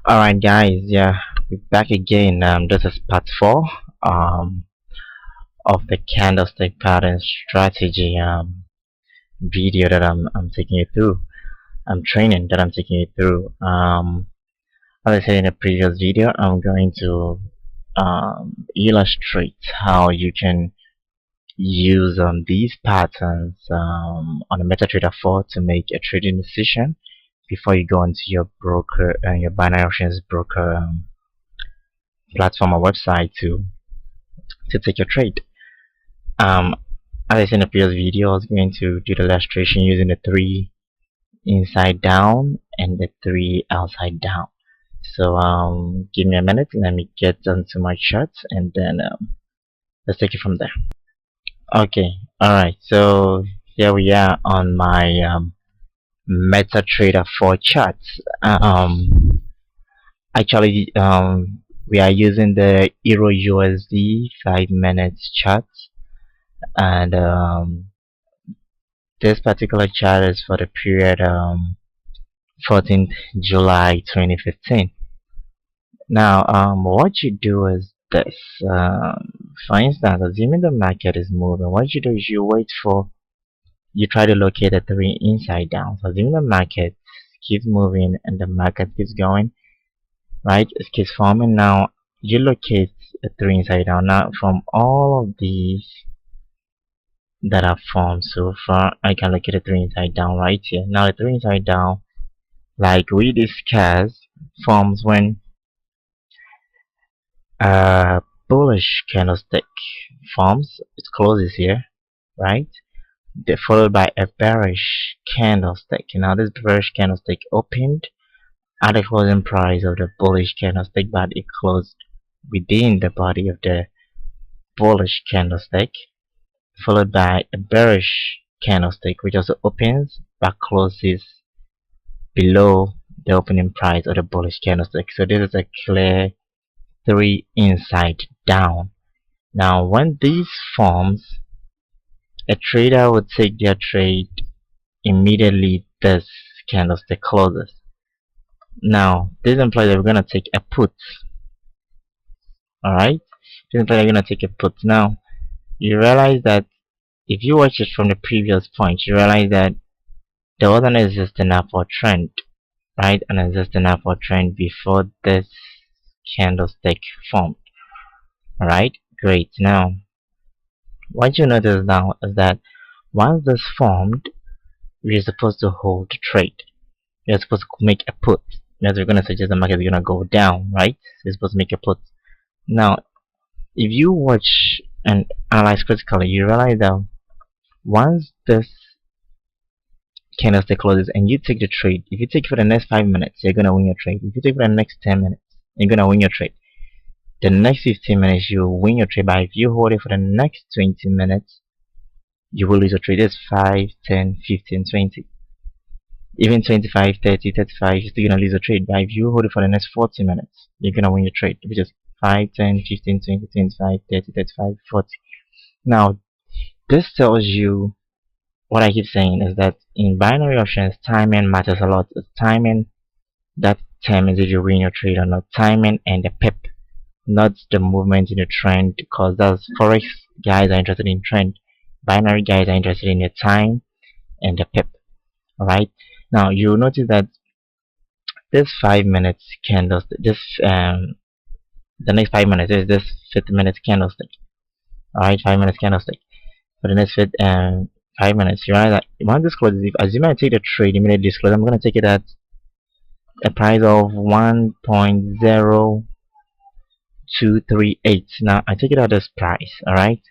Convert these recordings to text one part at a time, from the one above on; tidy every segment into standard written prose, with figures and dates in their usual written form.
Alright guys, yeah, we're back again. This is part 4 um, of the candlestick pattern strategy video that I'm taking you through. Training that I'm taking you through. As I said in the previous video, I'm going to illustrate how you can use these patterns on a MetaTrader 4 to make a trading decision before you go into your broker and your binary options broker platform or website to take your trade. Um, as I said in the previous video, I was going to do the illustration using the 3 inside down and the 3 outside down. So give me a minute, let me get onto my charts, and then let's take it from there. Okay, alright, so here we are on my MetaTrader 4 charts. Actually, we are using the Euro USD 5 minutes chart, and this particular chart is for the period 14th July 2015. Now, what you do is this. For instance, assuming the market is moving, what you do is you try to locate the 3 inside down. So assuming the market keeps moving and the market keeps going, right? It keeps forming. Now, you locate the 3 inside down. Now, from all of these that are formed so far, I can look at the 3 inside down right here. Now the 3 inside down, like we discussed, forms when a bullish candlestick forms, it closes here, right? Followed by a bearish candlestick. Now this bearish candlestick opened at the closing price of the bullish candlestick, but it closed within the body of the bullish candlestick, followed by a bearish candlestick which also opens but closes below the opening price of the bullish candlestick. So this is a clear 3 inside down. Now when this forms, a trader would take their trade immediately this candlestick closes. Now this implies that we're going to take a put. Alright, this implies we're going to take a put. Now you realize that if you watch it from the previous point, you realize that there was an existing upward trend, right? An existing upward trend before this candlestick formed. Alright, great. Now what you notice now is that once this formed, we're supposed to hold the trade. We're supposed to make a put. As we're going to suggest the market is going to go down, right? So you're supposed to make a put. Now if you watch and analyze critically, you realize that once this candlestick closes and you take the trade, if you take it for the next 5 minutes, you're gonna win your trade. If you take it for the next 10 minutes, you're gonna win your trade. The next 15 minutes you will win your trade, but if you hold it for the next 20 minutes, you will lose your trade. It's 5, 10, 15, 20, even 25, 30, 35, you're still gonna lose your trade. But if you hold it for the next 40 minutes, you're gonna win your trade, which is 5, 10, 15, 20, 25, 30, 35, 40. Now this tells you what I keep saying is that in binary options, timing matters a lot. It's timing that determines if you win your trade or not. Timing and the pip, not the movement in the trend, because those forex guys are interested in trend. Binary guys are interested in the time and the pip. Alright. Now you'll notice that this 5 minutes candlestick, the next 5 minutes is this 50 minutes candlestick. Alright, 5 minutes candlestick. For the next 5 minutes, you realize that once this closes, if assume I take the trade immediately this close, I'm going to take it at a price of 1.0238. Now I take it at this price. Alright,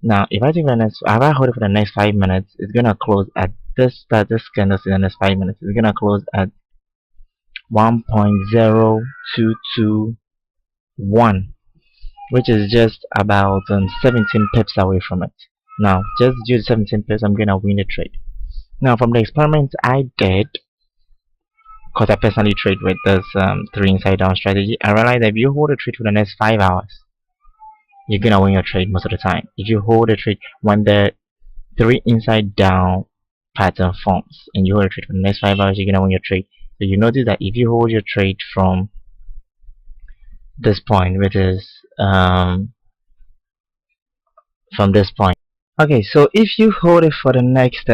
now if I take the next, if I hold it for the next 5 minutes, it's going to close at this candlestick in the next 5 minutes. It's going to close at 1.0221, which is just about 17 pips away from it. Now just due to 17 pips, I'm gonna win the trade. Now from the experiment I did, because I personally trade with this 3 inside down strategy, I realized that if you hold a trade for the next 5 hours, you're gonna win your trade most of the time. If you hold a trade when the 3 inside down pattern forms and you hold a trade for the next 5 hours, you're gonna win your trade. So you notice that if you hold your trade from this point, which is from this point. Okay, so if you hold it for the next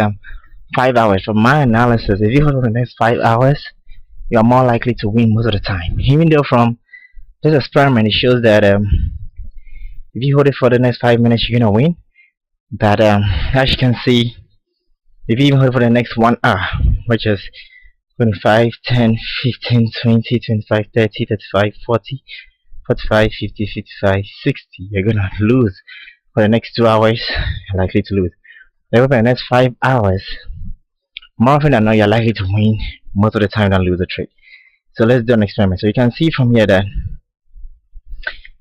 5 hours, from my analysis, if you hold it for the next 5 hours, you are more likely to win most of the time. Even though from this experiment it shows that if you hold it for the next 5 minutes, you're gonna win. But as you can see, if you even hold it for the next 1 hour, which is 25, 10, 15, 20, 25, 30, 35, 40, 45, 50, 55, 60, you're gonna lose. For the next 2 hours, you're likely to lose. Then for the next 5 hours, more often than not, you're likely to win most of the time than lose a trade. So let's do an experiment. So you can see from here that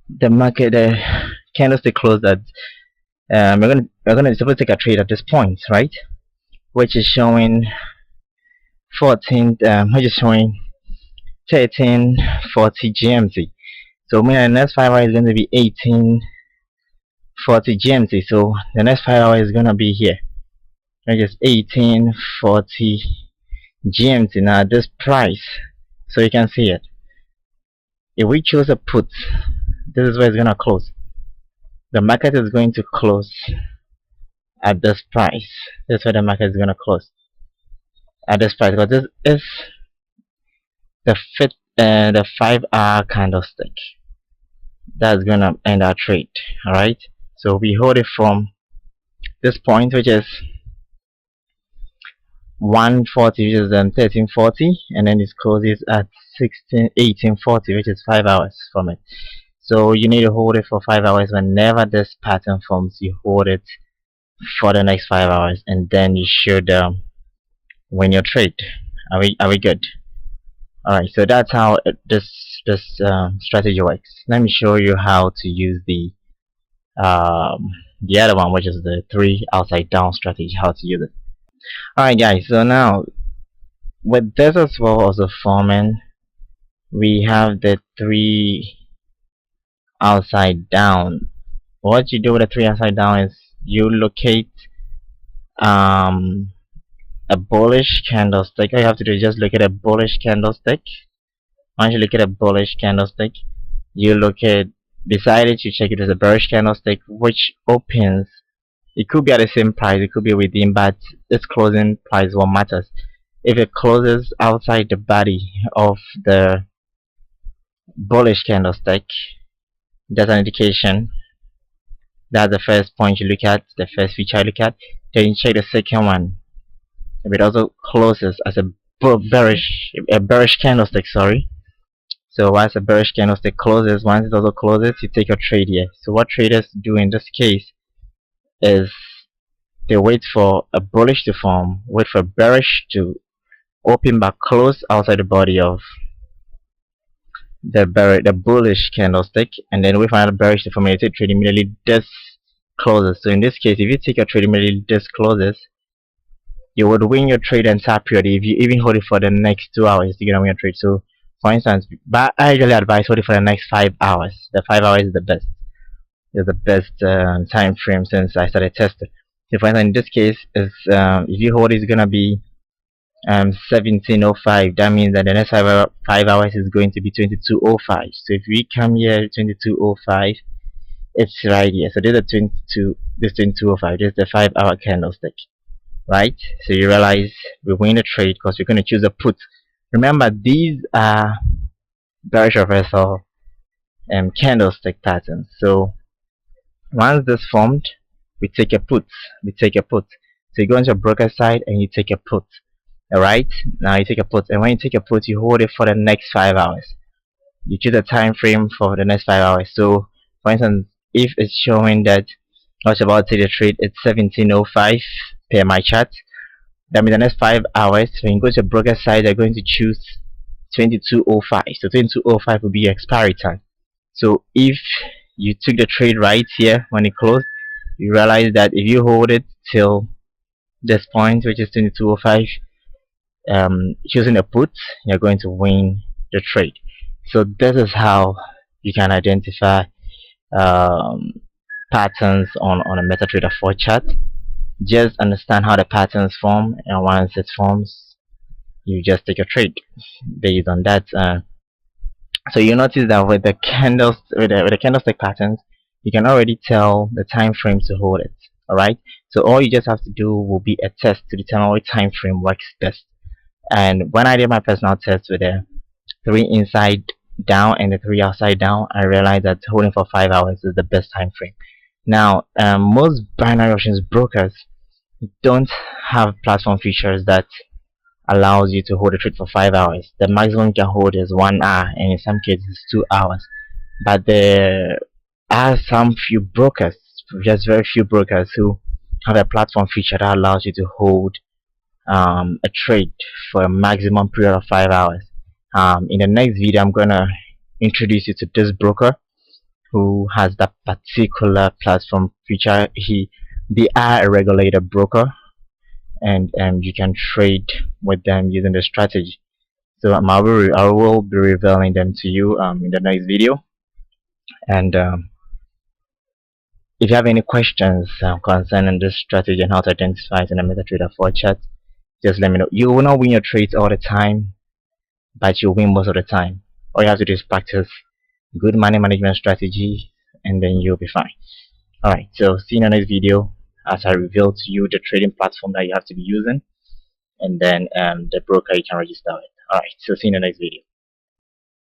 the market, the candlestick closed at we're gonna suppose take a trade at this point, right? Which is showing 14, which is showing 1340 GMT. So meaning the next 5 hours is going to be 1840 GMT. So the next 5 hours is gonna be here, which is 1840 GMT. Now this price, so you can see it. If we choose a put, this is where it's gonna close. The market is going to close at this price. That's where the market is gonna close at this price, because this is the 5 hour candlestick. That's gonna end our trade. All right. So we hold it from this point, which is 140, which is 1340, and then it closes at 1840, which is 5 hours from it. So you need to hold it for 5 hours. Whenever this pattern forms, you hold it for the next 5 hours, and then you should win your trade. Are we good? All right. So that's how this strategy works. Let me show you how to use the other one, which is the 3 outside down strategy. How to use it. All right, guys. So now with this as well as a forming, we have the 3 outside down. What you do with the 3 outside down is you locate um a bullish candlestick. All you have to do is just look at a bullish candlestick. Once you look at a bullish candlestick, you look at beside it, you check it as a bearish candlestick, which opens. It could be at the same price, it could be within, but its closing price what matters. If it closes outside the body of the bullish candlestick, that's an indication. That's the first point you look at, the first feature you look at. Then you check the second one. If it also closes as a bearish candlestick, sorry. So once a bearish candlestick closes, once it also closes, you take a trade here. So what traders do in this case is they wait for a bullish to form, wait for a bearish to open back close outside the body of the bullish candlestick, and then wait for another bearish to form and you take trade immediately this closes. So in this case, if you take a trade immediately this closes, you would win your trade entire period. If you even hold it for the next 2 hours, you're gonna win your trade. So for instance, but I usually advise hold it for the next 5 hours. The 5 hours is the best. Is the best time frame since I started testing. So for instance, in this case, is if you hold it, it's gonna be 1705. That means that the next 5 hours is going to be 2205. So if we come here 2205, it's right here. So this is 22. This 2205. This is the 5 hour candlestick, right? So you realize we win the trade because we're going to choose a put. Remember, these are bearish reversal candlestick patterns. So once this formed, we take a put. We take a put. So you go into a broker side and you take a put. Alright, now you take a put, and when you take a put, you hold it for the next 5 hours. You choose a time frame for the next 5 hours. So for instance, if it's showing that I was about to take the trade, it's 1705 per my chart. That means the next 5 hours, when you go to a broker side, you're going to choose 2205. So 2205 will be your expiry time. So if you took the trade right here when it closed, you realize that if you hold it till this point, which is 2205, choosing a put, you're going to win the trade. So this is how you can identify patterns on a MetaTrader 4 chart. Just understand how the patterns form, and once it forms, you just take a trade based on that So you notice that with the candles, with the candlestick patterns, you can already tell the time frame to hold it. All right. So all you just have to do will be a test to determine what time frame works best. And when I did my personal test with the 3 inside down and the 3 outside down, I realized that holding for 5 hours is the best time frame. Now, most binary options brokers don't have platform features that allows you to hold a trade for 5 hours. The maximum you can hold is 1 hour, and in some cases 2 hours. But there are some few brokers, just very few brokers, who have a platform feature that allows you to hold a trade for a maximum period of 5 hours. In the next video, I'm gonna introduce you to this broker who has that particular platform feature. They are a regulated broker, and you can trade with them using the strategy. So I will be revealing them to you in the next video. And if you have any questions concerning this strategy and how to identify it in a MetaTrader 4 chat, just let me know. You will not win your trades all the time, but you'll win most of the time. All you have to do is practice good money management strategy, and then you'll be fine. Alright, so see you in the next video as I reveal to you the trading platform that you have to be using, and then the broker you can register with. Alright, so see you in the next video.